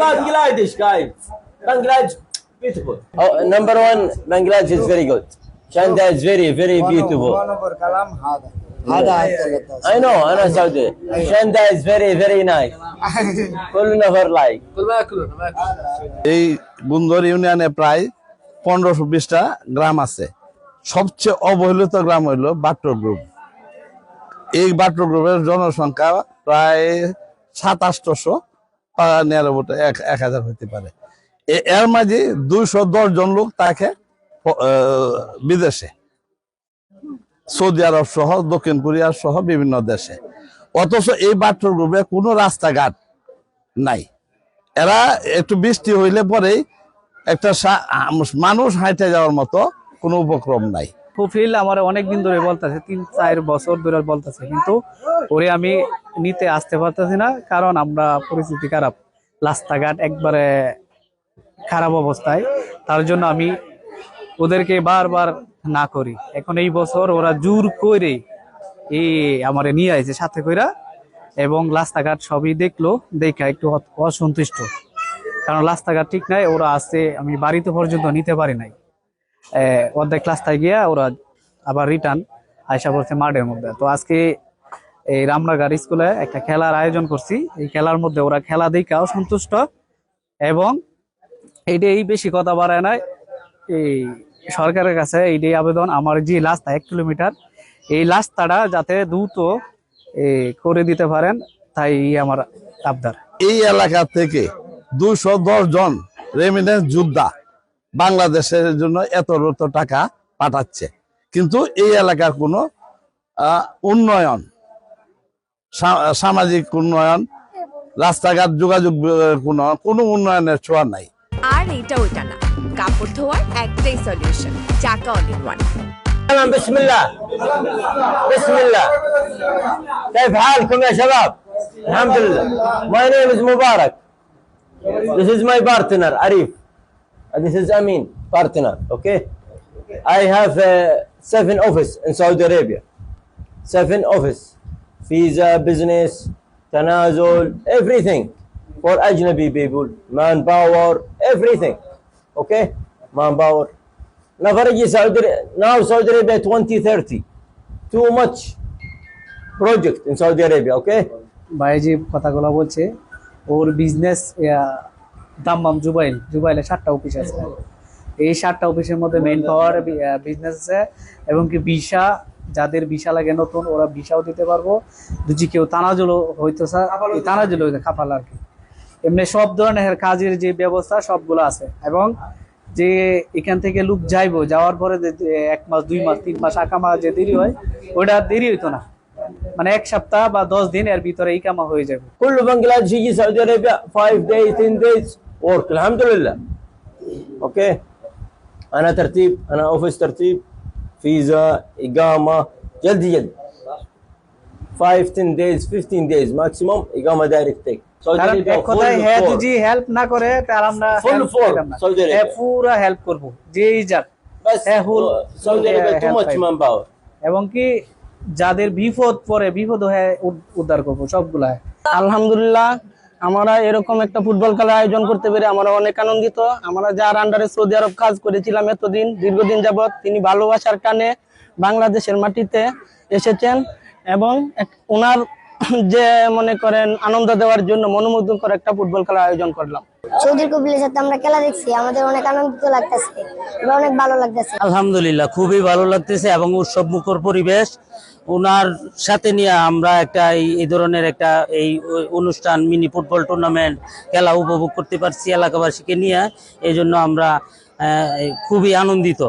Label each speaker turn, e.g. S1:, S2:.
S1: Bangladesh, guys. Bangladesh, beautiful.
S2: Oh, number one, Bangladesh is very good. Shanda is very, very beautiful. I know, أنا Saudi. Shanda is very, very nice. كل نفر like.
S3: এই গুন্দর ইউনিয়নে প্রায় 1520টা গ্রাম আছে। সবচেয়ে অবহেলিত গ্রাম হইল বাট্টর group. এই বাট্টর গ্রুপের জনসংখ্যা প্রায় 700-800 নিরানব্বই 1000 হতে পারে। এর মাঝে 210 জন লোক থাকে বিদেশে, সৌদি আরব সহ দক্ষিণ কোরিয়া সহ বিভিন্ন দেশে। অথচ এই বাট্টর গ্রুপে কোনো রাস্তাঘাট নাই। এরা একটু বৃষ্টি হইলে পরেই একটা মানুষ হাঁটে যাওয়ার মতো কোনো উপক্রম নাই।
S4: ফুফিল আমার অনেকদিন ধরে বলতেছে, 3-4 বছর ধরে বলতেছে, কিন্তু ওরে আমি নিতে আসতে পারতেছি না, কারণ আমরা পরিস্থিতি খারাপ, রাস্তাঘাট একবারে খারাপ অবস্থায়। তার জন্য আমি ওদেরকে বারবার না করি। এখন এই বছর ওরা জোর করে এই আমারে নিয়ে আইছে সাথে কইরা, এবং রাস্তাঘাট সবই দেখলো, দেখা একটু অসন্তুষ্ট, কারণ রাস্তাঘাট ঠিক নাই। ওরা আসছে, আমি বাড়িতে পর্যন্ত নিতে পারি নাই। অর্ধেক রাস্তায় গিয়া ওরা আবার রিটার্ন আয়সা পড়ছে মাঠের মধ্যে। তো আজকে এই রামনাগার স্কুলে একটা খেলার আয়োজন করছি। এই খেলার মধ্যে ওরা খেলা দেখাও সন্তুষ্ট, এবং এইটাই বেশি কথা বাড়ায় নাই। এই সরকারের কাছে এইটাই আবেদন, আমার যে রাস্তা 1 কিলোমিটার, এই রাস্তাটা যাতে দ্রুত করে দিতে পারেন, তাই আমার আবদার।
S3: এই এলাকা থেকে 210 জন রেমিটেন্স যোদ্ধা বাংলাদেশের জন্য এত টাকা পাঠাচ্ছে, কিন্তু এই এলাকার কোনো উন্নয়ন, সামাজিক উন্নয়ন, রাস্তাঘাট, যোগাযোগ কোনো উন্নয়নের ছোঁয়া নাই।
S5: আর এটা ওইটা না, কাপড় ধোয়ার একটাই সলিউশন, চাকা all in one.
S2: بسم الله بسم الله. كيف حالكم يا شباب؟ الحمد لله. My name is Mubarak. This is my partner Arif. This is Amin, partner. Okay. I have 7 office in Saudi Arabia. 7 office. Visa, business, tanazul, everything for Ajnabi people, manpower, everything. Okay, manpower. Now Saudi Arabia 2030. Too much project in Saudi Arabia, okay?
S4: ভাই যে কথাগুলো বলছে, ওর business Dammam জুবাইলে 7টা office আছে। এই 7টা অফিসের মধ্যে main পাওয়ার business আছে, এবং কি ভিসা, যাদের ভিসা লাগে নতুন, ওরা ভিসাও দিতে পারবো। যদি কেউ তানাজুল হইতো, স্যার তানাজুল হইতো খাপাল আর কি, এমনি সব ধরনের কাজের যে ব্যবস্থা সবগুলো আছে। এবং যে এখান থেকে লোক যাইবো, যাওয়ার পরে 1 মাস 2 মাস 3 মাস আকামা যে দেরি হয়, ওটা দেরি হইতো না, মানে 1 সপ্তাহ বা 10 দিন এর ভিতরে ইকামা হয়ে যাবে।
S2: كل بنجلاديش يجي سعودي ارابيا 5 days 10 days work الحمد لله. اوكي انا ترتيب، انا اوفيس ترتيب، فيزا، اقامه، جلدي 5-10 days 15 days maximum اقامه دايركت تيك.
S4: যদি হেল্প না করে তাহলে আমরা পুরো হেল্প করবো, যেই যাক। এবং কি যাদের বিপদ পরে, বিপদ হয়ে উদ্ধার করবো সবগুলা।
S6: আলহামদুলিল্লাহ, আমরা এরকম একটা ফুটবল খেলার আয়োজন করতে পেরে আমরা অনেক আনন্দিত। আমরা যার আন্ডারে সৌদি আরব কাজ করেছিলাম এতদিন, দীর্ঘদিন যাবৎ, তিনি ভালোবাসার টানে বাংলাদেশের মাটিতে এসেছেন, এবং ওনার যে মনে করেন আনন্দ দেওয়ার জন্য মনোমুগ্ধকর একটা ফুটবল খেলার আয়োজন করলাম।
S7: সৌদির কপিলের সাথে আমরা খেলা দেখছি, আমাদের অনেক আনন্দিত লাগতেছে, অনেক ভালো লাগতেছে।
S8: আলহামদুলিল্লাহ, খুবই ভালো লাগতেছে, এবং উৎসব মুখর পরিবেশ। ওনার সাথে নিয়ে আমরা একটা এই ধরনের একটা এই অনুষ্ঠান, মিনি ফুটবল টুর্নামেন্ট খেলা উপভোগ করতে পারছি এলাকাবাসীকে নিয়ে। এই জন্য আমরা খুবই আনন্দিত।